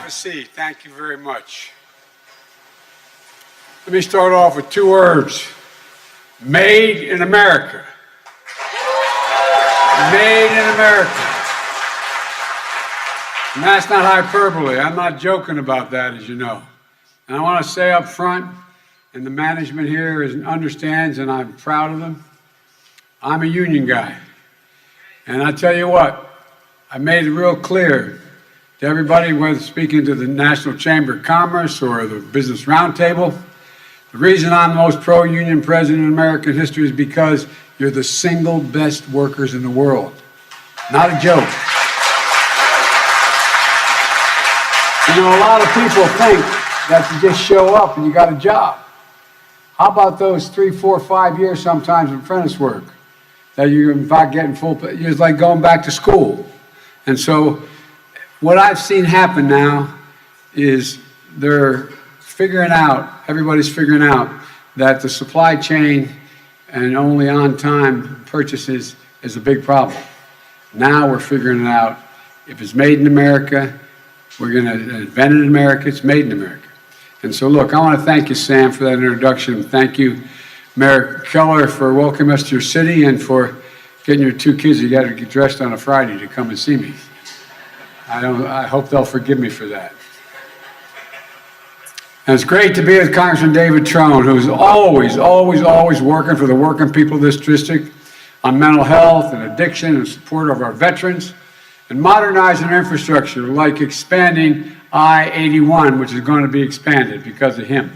have a seat. Thank you very much. Let me start off with two words. Made in America. Made in America. And that's not hyperbole. I'm not joking about that, as you know. And I want to say up front, and the management here understands, and I'm proud of them, I'm a union guy. And I tell you what, I made it real clear to everybody, whether speaking to the National Chamber of Commerce or the Business Roundtable, the reason I'm the most pro-union president in American history is because you're the single best workers in the world. Not a joke. You know, a lot of people think that you just show up and you got a job. How about those 3, 4, 5 years sometimes of apprentice work that you're in fact getting full pay? It's like going back to school. And so what I've seen happen now is they're figuring out, everybody's figuring out that the supply chain and only on-time purchases is a big problem. Now we're figuring it out. If it's made in America, we're going to invent it in America, it's made in America. And so look, I want to thank you, Sam, for that introduction. Thank you, Mayor Keller, for welcoming us to your city and for getting your two kids you got to get dressed on a Friday to come and see me. I hope they'll forgive me for that. And it's great to be with Congressman David Trone, who's always working for the working people of this district on mental health and addiction and support of our veterans and modernizing our infrastructure, like expanding I-81, which is going to be expanded because of him.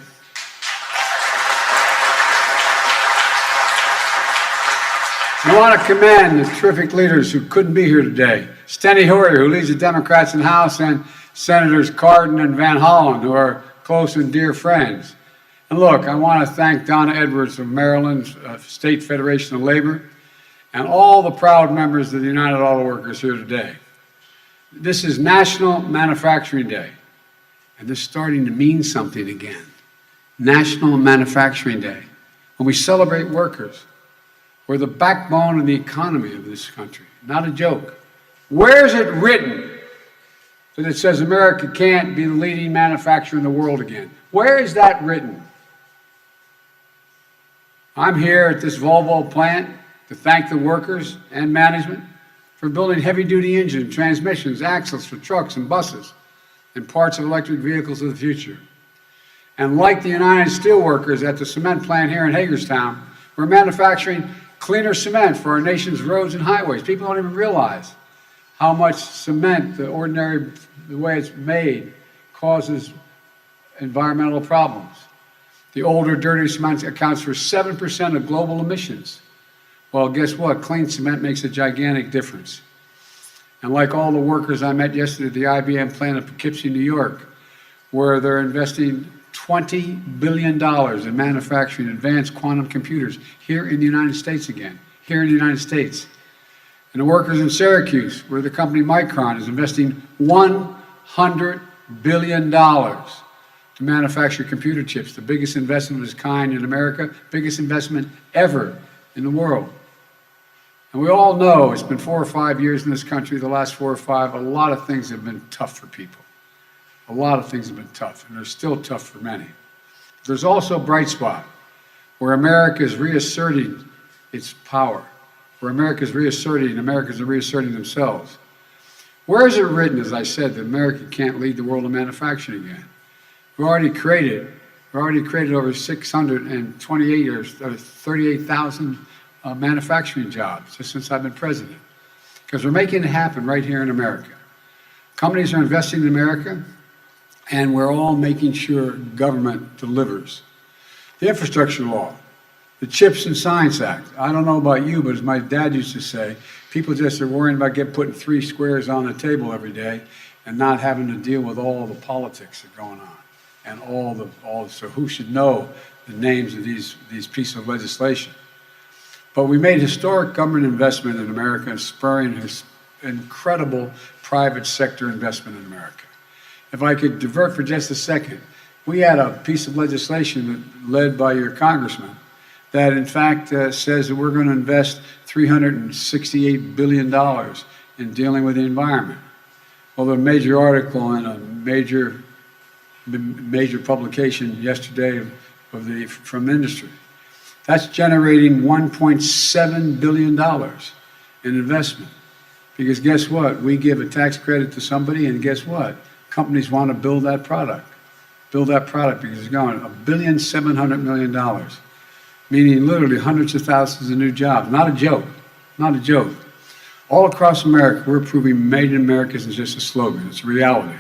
I want to commend the terrific leaders who couldn't be here today. Steny Hoyer, who leads the Democrats in the House, and Senators Cardin and Van Hollen, who are close and dear friends. And look, I want to thank Donna Edwards of Maryland State Federation of Labor and all the proud members of the United Auto Workers here today. This is National Manufacturing Day, and this is starting to mean something again. National Manufacturing Day, when we celebrate workers. We're the backbone of the economy of this country, not a joke. Where is it written that it says America can't be the leading manufacturer in the world again? Where is that written? I'm here at this Volvo plant to thank the workers and management for building heavy-duty engines, transmissions, axles for trucks and buses, and parts of electric vehicles of the future. And like the United Steelworkers at the cement plant here in Hagerstown, we're manufacturing cleaner cement for our nation's roads and highways. People don't even realize how much cement, the way it's made, causes environmental problems. The older, dirty cement accounts for 7% of global emissions. Well, guess what? Clean cement makes a gigantic difference. And like all the workers I met yesterday at the IBM plant in Poughkeepsie, New York, where they're investing $20 billion in manufacturing advanced quantum computers here in the United States again, here in the United States. And the workers in Syracuse, where the company Micron is investing $100 billion to manufacture computer chips, the biggest investment of its kind in America, biggest investment ever in the world. And we all know it's been 4 or 5 years in this country, the last 4 or 5, a lot of things have been tough for people. A lot of things have been tough, and they're still tough for many. There's also a bright spot where America is reasserting its power, where Americans are reasserting themselves. Where is it written, as I said, that America can't lead the world in manufacturing again? We've already created over 628 or 38,000 manufacturing jobs just since I've been president, because we're making it happen right here in America. Companies are investing in America, and we're all making sure government delivers. The infrastructure law, the CHIPS and Science Act. I don't know about you, but as my dad used to say, people just are worrying about putting 3 squares on the table every day and not having to deal with all the politics that are going on and so who should know the names of these pieces of legislation. But we made historic government investment in America and spurring incredible private sector investment in America. If I could divert for just a second, we had a piece of legislation led by your congressman that in fact says that we're going to invest $368 billion in dealing with the environment. Well, the major article in a major publication yesterday from the industry. That's generating $1.7 billion in investment. Because guess what? We give a tax credit to somebody, and guess what? Companies want to build that product because it's going $1.7 billion, meaning literally hundreds of thousands of new jobs. Not a joke. Not a joke. All across America, we're proving Made in America isn't just a slogan, it's a reality.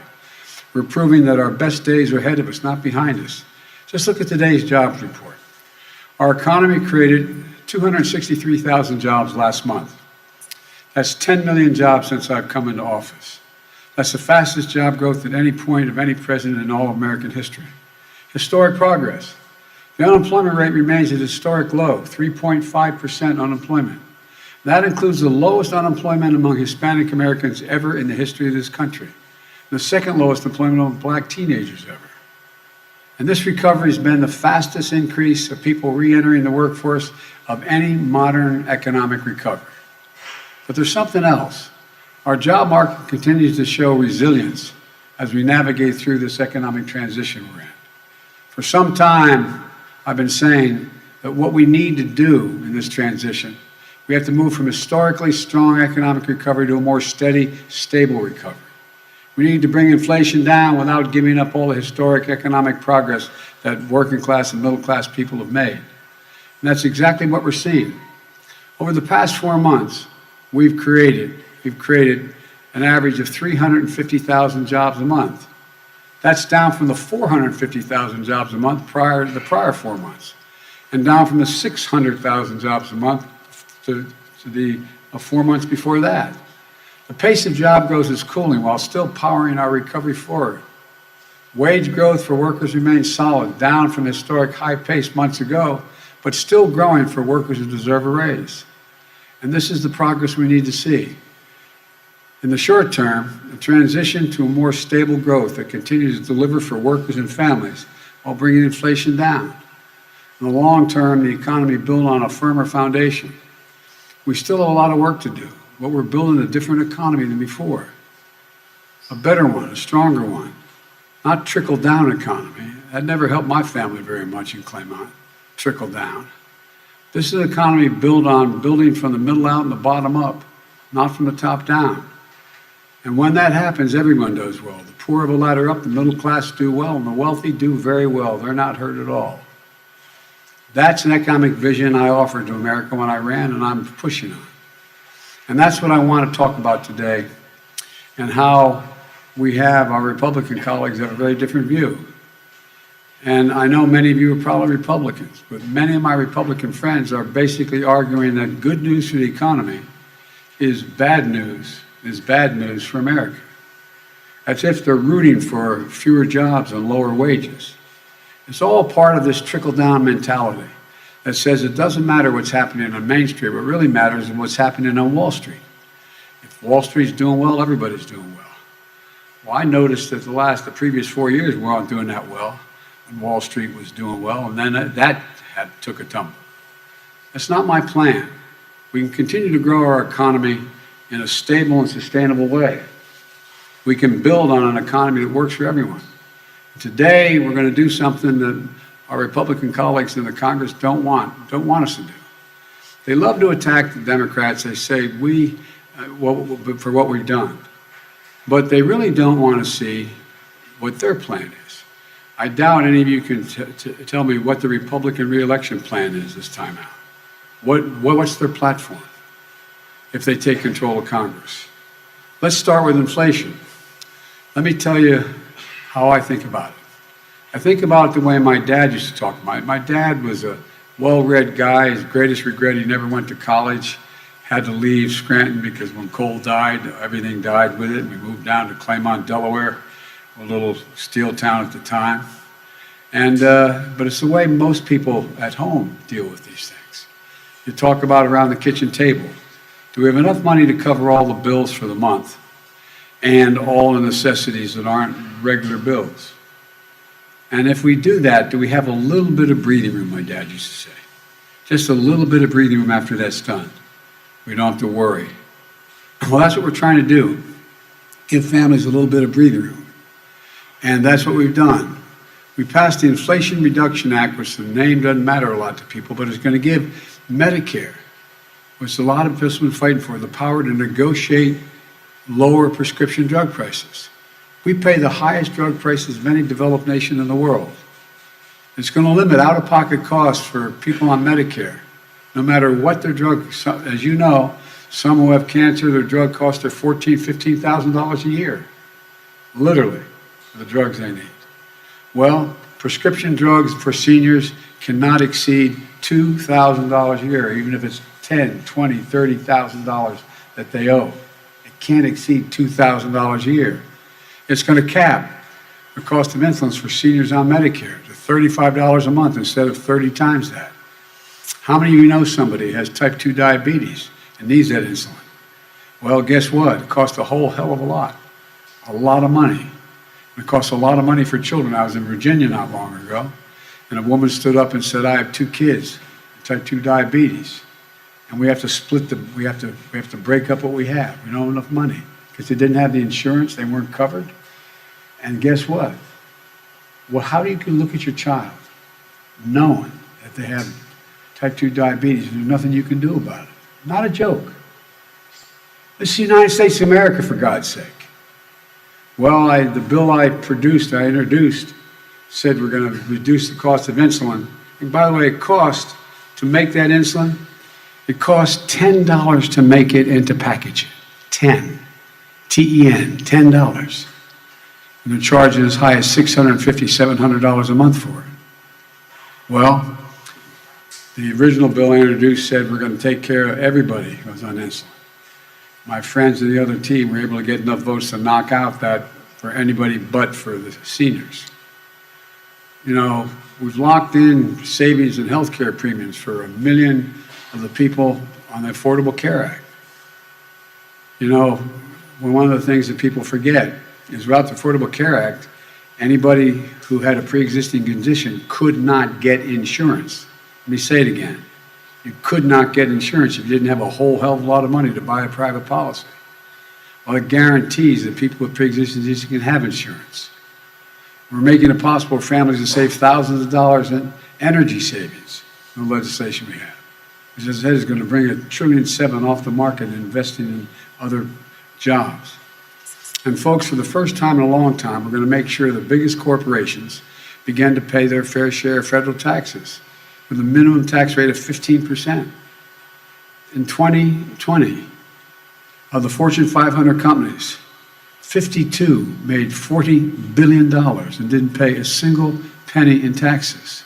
We're proving that our best days are ahead of us, not behind us. Just look at today's jobs report. Our economy created 263,000 jobs last month. That's 10 million jobs since I've come into office. That's the fastest job growth at any point of any president in all American history. Historic progress. The unemployment rate remains at a historic low, 3.5% unemployment. That includes the lowest unemployment among Hispanic Americans ever in the history of this country, the second lowest employment among black teenagers ever. And this recovery has been the fastest increase of people re-entering the workforce of any modern economic recovery. But there's something else. Our job market continues to show resilience as we navigate through this economic transition we're in. For some time, I've been saying that what we need to do in this transition, we have to move from historically strong economic recovery to a more steady, stable recovery. We need to bring inflation down without giving up all the historic economic progress that working class and middle class people have made. And that's exactly what we're seeing. Over the past 4 months, we've created an average of 350,000 jobs a month. That's down from the 450,000 jobs a month prior to the prior 4 months, and down from the 600,000 jobs a month to the 4 months before that. The pace of job growth is cooling while still powering our recovery forward. Wage growth for workers remains solid, down from historic high pace months ago, but still growing for workers who deserve a raise. And this is the progress we need to see. In the short term, the transition to a more stable growth that continues to deliver for workers and families while bringing inflation down. In the long term, the economy built on a firmer foundation. We still have a lot of work to do, but we're building a different economy than before. A better one, a stronger one. Not trickle-down economy. That never helped my family very much in Claymont, trickle down. This is an economy built on building from the middle out and the bottom up, not from the top down. And when that happens, everyone does well. The poor have a ladder up, the middle class do well, and the wealthy do very well. They're not hurt at all. That's an economic vision I offered to America when I ran, and I'm pushing on. And that's what I want to talk about today, and how we have our Republican colleagues have a very different view. And I know many of you are probably Republicans, but many of my Republican friends are basically arguing that good news for the economy is bad news for America. As if they're rooting for fewer jobs and lower wages. It's all part of this trickle-down mentality that says it doesn't matter what's happening on Main Street. What really matters is what's happening on Wall Street. If Wall Street's doing well, everybody's doing well. Well, I noticed that the previous 4 years we weren't doing that well, and Wall Street was doing well, and then that took a tumble. That's not my plan. We can continue to grow our economy in a stable and sustainable way. We can build on an economy that works for everyone. Today, we're going to do something that our Republican colleagues in the Congress don't want us to do. They love to attack the Democrats. They say for what we've done. But they really don't want to see what their plan is. I doubt any of you can tell me what the Republican re-election plan is this time out. What's their platform if they take control of Congress? Let's start with inflation. Let me tell you how I think about it. I think about it the way my dad used to talk about it. My dad was a well-read guy. His greatest regret, he never went to college, had to leave Scranton because when coal died, everything died with it. We moved down to Claymont, Delaware, a little steel town at the time. But it's the way most people at home deal with these things. You talk about around the kitchen table. Do we have enough money to cover all the bills for the month and all the necessities that aren't regular bills? And if we do that, do we have a little bit of breathing room, my dad used to say. Just a little bit of breathing room after that's done. We don't have to worry. Well, that's what we're trying to do. give families a little bit of breathing room. And that's what we've done. We passed the Inflation Reduction Act, which the name doesn't matter a lot to people, but it's going to give Medicare, which a lot of people have been fighting for, the power to negotiate lower prescription drug prices. We pay the highest drug prices of any developed nation in the world. It's going to limit out-of-pocket costs for people on Medicare, no matter what their drug. As you know, some who have cancer, their drug costs are $14,000, $15,000 a year, literally, for the drugs they need. Well, prescription drugs for seniors cannot exceed $2,000 a year, even if it's $10,000, $20,000, $30,000 that they owe. It can't exceed $2,000 a year. It's going to cap the cost of insulin for seniors on Medicare to $35 a month instead of 30 times that. How many of you know somebody who has type 2 diabetes and needs that insulin? Well, guess what? It costs a whole hell of a lot of money. It costs a lot of money for children. I was in Virginia not long ago, and a woman stood up and said, I have 2 kids with type 2 diabetes, and we have to split them. We have to break up what we have. We don't have enough money because they didn't have the insurance. They weren't covered. And guess what? Well, how do you look at your child knowing that they have type 2 diabetes and there's nothing you can do about it? Not a joke. This is the United States of America, for God's sake. Well, the bill I introduced, said we're going to reduce the cost of insulin. And by the way, it costs to make that insulin, it costs $10 to make it and to package it. 10. T-E-N, $10. And they're charging as high as $650, $700 a month for it. Well, the original bill I introduced said we're going to take care of everybody who's on insulin. My friends of the other team were able to get enough votes to knock out that for anybody but for the seniors. You know, we've locked in savings and health care premiums for 1 million of the people on the Affordable Care Act. You know, one of the things that people forget is without the Affordable Care Act, anybody who had a pre-existing condition could not get insurance. Let me say it again. You could not get insurance if you didn't have a whole hell of a lot of money to buy a private policy. Well, it guarantees that people with pre-existing conditions can have insurance. We're making it possible for families to save thousands of dollars in energy savings in the legislation we have. Which, as I said, is going to bring $1.7 trillion off the market and investing in other jobs. And folks, for the first time in a long time, we're going to make sure the biggest corporations begin to pay their fair share of federal taxes with a minimum tax rate of 15%. In 2020, of the Fortune 500 companies, 52 made $40 billion and didn't pay a single penny in taxes.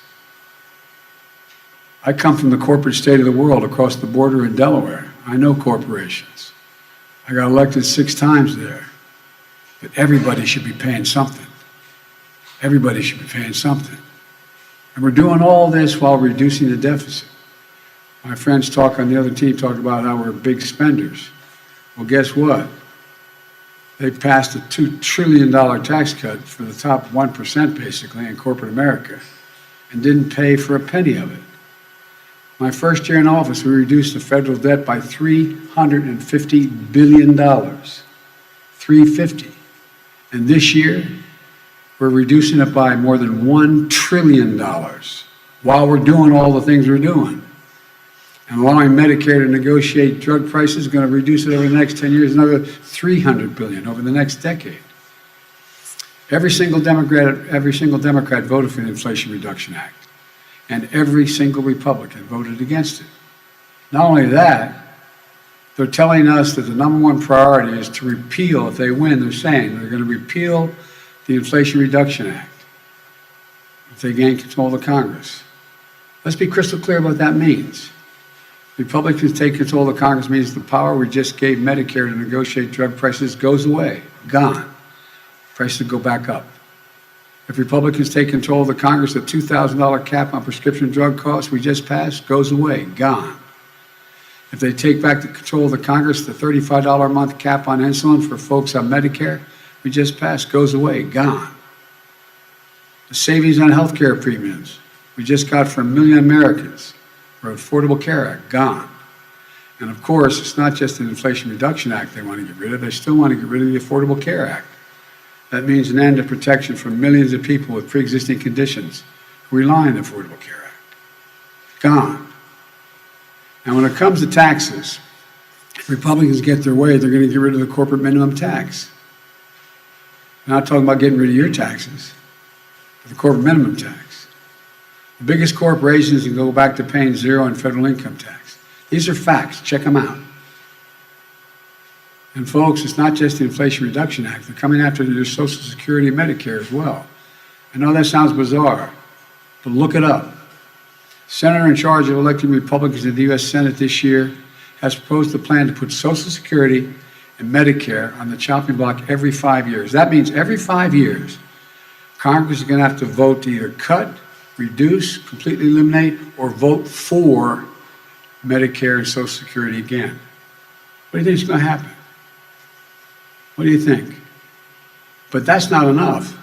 I come from the corporate state of the world across the border in Delaware. I know corporations. I got elected 6 times there. But everybody should be paying something. Everybody should be paying something. And we're doing all this while reducing the deficit. My friends on the other team talk about how we're big spenders. Well, guess what? They passed a $2 trillion tax cut for the top 1%, basically, in corporate America, and didn't pay for a penny of it. My first year in office, we reduced the federal debt by $350 billion. $350. And this year, we're reducing it by more than $1 trillion while we're doing all the things we're doing. And allowing Medicare to negotiate drug prices is going to reduce it over the next 10 years, another $300 billion over the next decade. Every single Democrat voted for the Inflation Reduction Act, and every single Republican voted against it. Not only that, they're telling us that the #1 priority is to repeal, if they win, they're saying they're going to repeal the Inflation Reduction Act if they gain control of the Congress. Let's be crystal clear what that means. Republicans take control of the Congress means the power we just gave Medicare to negotiate drug prices goes away, gone. Prices go back up. If Republicans take control of the Congress, the $2,000 cap on prescription drug costs we just passed goes away, gone. If they take back the control of the Congress, the $35 a month cap on insulin for folks on Medicare we just passed goes away, gone. The savings on health care premiums we just got for 1 million Americans for Affordable Care Act, gone. And of course, it's not just an Inflation Reduction Act they want to get rid of, they still want to get rid of the Affordable Care Act. That means an end to protection for millions of people with pre-existing conditions who rely on the Affordable Care Act. Gone. And when it comes to taxes, if Republicans get their way, they're going to get rid of the corporate minimum tax. I'm not talking about getting rid of your taxes, but the corporate minimum tax. The biggest corporations can go back to paying zero in federal income tax. These are facts. Check them out. And folks, it's not just the Inflation Reduction Act. They're coming after your Social Security and Medicare as well. I know that sounds bizarre, but look it up. Senator in charge of electing Republicans in the U.S. Senate this year has proposed a plan to put Social Security and Medicare on the chopping block every 5 years. That means every 5 years, Congress is going to have to vote to either cut, reduce, completely eliminate, or vote for Medicare and Social Security again. What do you think is going to happen? What do you think? But that's not enough.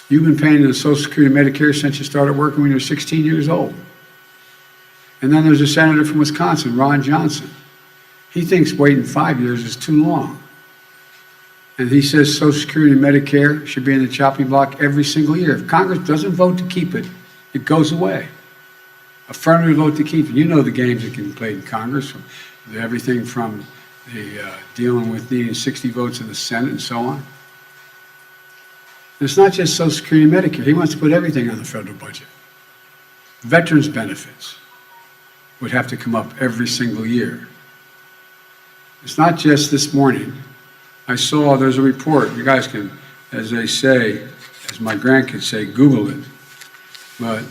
You've been paying the Social Security and Medicare since you started working when you were 16 years old. And then there's a senator from Wisconsin, Ron Johnson. He thinks waiting 5 years is too long. And he says Social Security and Medicare should be in the chopping block every single year. If Congress doesn't vote to keep it, it goes away. Affirmative vote to keep it. You know the games that can be played in Congress, everything from the dealing with needing 60 votes in the Senate and so on. And it's not just Social Security and Medicare. He wants to put everything on the federal budget. Veterans benefits would have to come up every single year. It's not just this morning. I saw there's a report. You guys can, as they say, as my grandkids say, Google it. But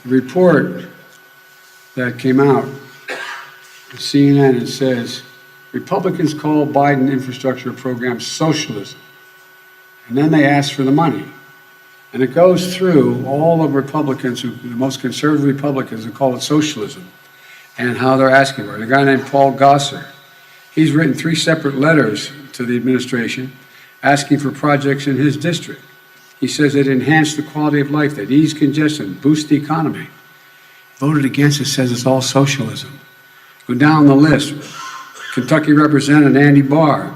the report that came out, CNN, it says, Republicans call Biden infrastructure program socialism. And then they ask for the money. And it goes through all of Republicans, the most conservative Republicans who call it socialism, and how they're asking for it. A guy named Paul Gosar, he's written 3 separate letters to the administration asking for projects in his district. He says they'd enhance the quality of life, they'd ease congestion, boost the economy. Voted against it, says it's all socialism. Go down the list. Kentucky Representative Andy Barr,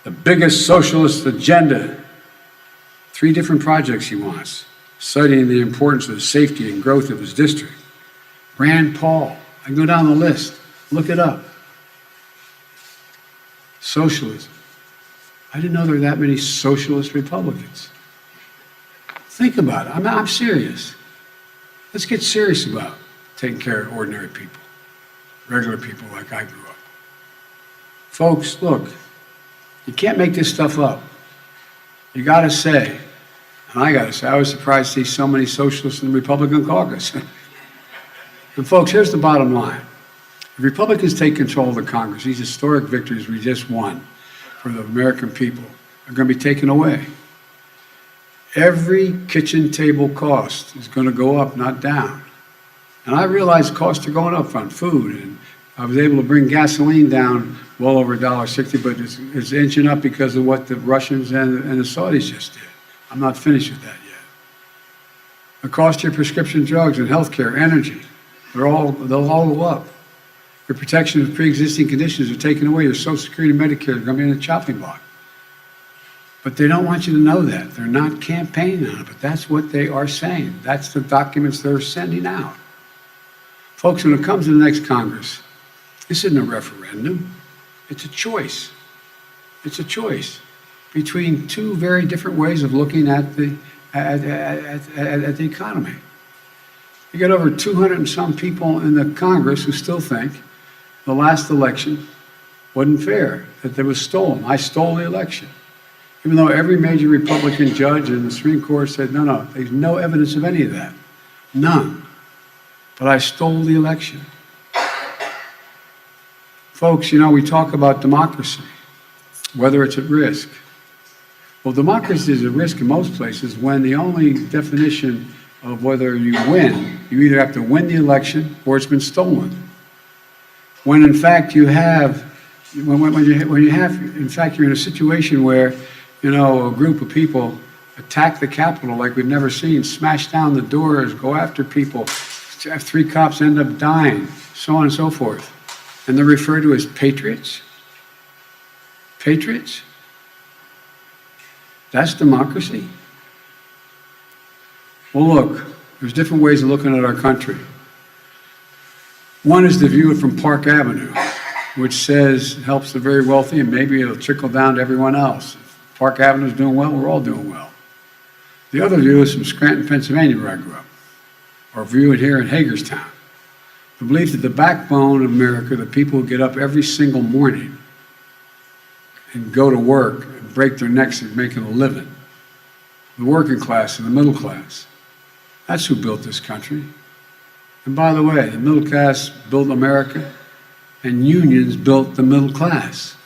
the biggest socialist agenda. 3 different projects he wants, citing the importance of the safety and growth of his district. Rand Paul, I can go down the list, look it up. Socialism. I didn't know there were that many socialist Republicans. Think about it. I'm serious. Let's get serious about taking care of ordinary people, regular people like I grew up. Folks, look, you can't make this stuff up. You got to say, and I got to say, I was surprised to see so many socialists in the Republican caucus. And folks, here's the bottom line. If Republicans take control of the Congress, these historic victories we just won for the American people are going to be taken away. Every kitchen table cost is going to go up, not down. And I realize costs are going up on food, and I was able to bring gasoline down well over $1.60, but it's inching up because of what the Russians and the Saudis just did. I'm not finished with that yet. The cost of your prescription drugs and healthcare, energy, they'll all go up. Your protection of pre-existing conditions are taken away. Your Social Security and Medicare are going to be in a chopping block. But they don't want you to know that. They're not campaigning on it, but that's what they are saying. That's the documents they're sending out. Folks, when it comes to the next Congress, this isn't a referendum. It's a choice. It's a choice between 2 very different ways of looking at the economy. You got over 200 and some people in the Congress who still think the last election wasn't fair, that it was stolen. I stole the election. Even though every major Republican judge in the Supreme Court said, no, there's no evidence of any of that. None. But I stole the election. Folks, we talk about democracy, whether it's at risk. Well, democracy is at risk in most places when the only definition of whether you win, you either have to win the election or it's been stolen. When in fact you have, in fact you're in a situation where, a group of people attack the Capitol like we've never seen, smash down the doors, go after people, have 3 cops end up dying, so on and so forth. and they're referred to as patriots? Patriots? That's democracy? Well, look, there's different ways of looking at our country. One is to view it from Park Avenue, which says helps the very wealthy, and maybe it'll trickle down to everyone else. If Park Avenue is doing well, we're all doing well. The other view is from Scranton, Pennsylvania, where I grew up, or view it here in Hagerstown. The belief that the backbone of America, the people who get up every single morning and go to work and break their necks at making a living, the working class and the middle class, that's who built this country. And by the way, the middle class built America, and unions built the middle class.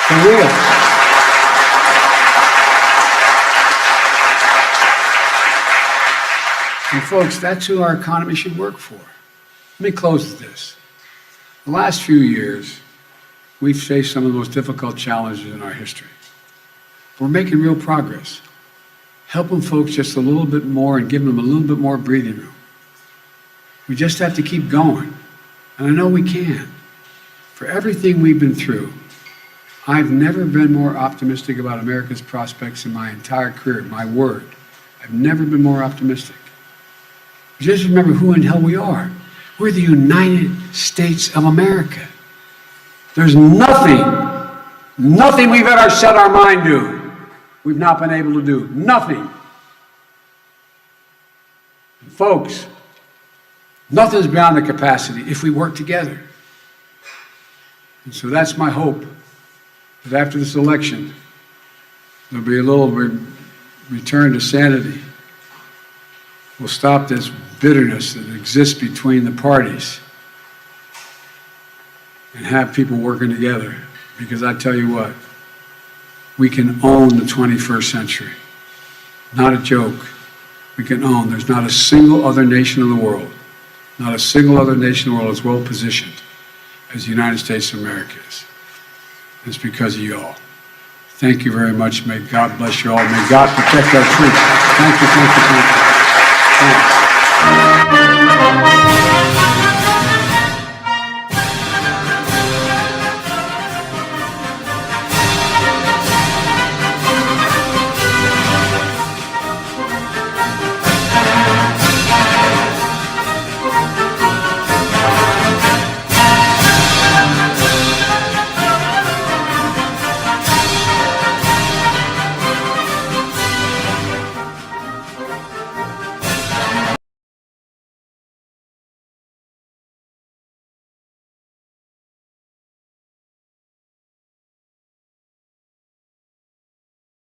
For real. And folks, that's who our economy should work for. Let me close with this. The last few years, we've faced some of the most difficult challenges in our history. We're making real progress, helping folks just a little bit more and giving them a little bit more breathing room. We just have to keep going, and I know we can. For everything we've been through, I've never been more optimistic about America's prospects in my entire career, my word. I've never been more optimistic. Just remember who in hell we are. We're the United States of America. There's nothing we've ever set our mind to we've not been able to do. Nothing. And folks, nothing's beyond the capacity if we work together. And so that's my hope, that after this election, there'll be a little return to sanity. We'll stop this bitterness that exists between the parties and have people working together. Because I tell you what, we can own the 21st century. Not a joke. We can own. There's not a single other nation in the world, not a single other nation in the world is well positioned as the United States of America is. It's because of you all. Thank you very much. May God bless you all. May God protect our troops. Thank you, thank you, thank you. Thanks.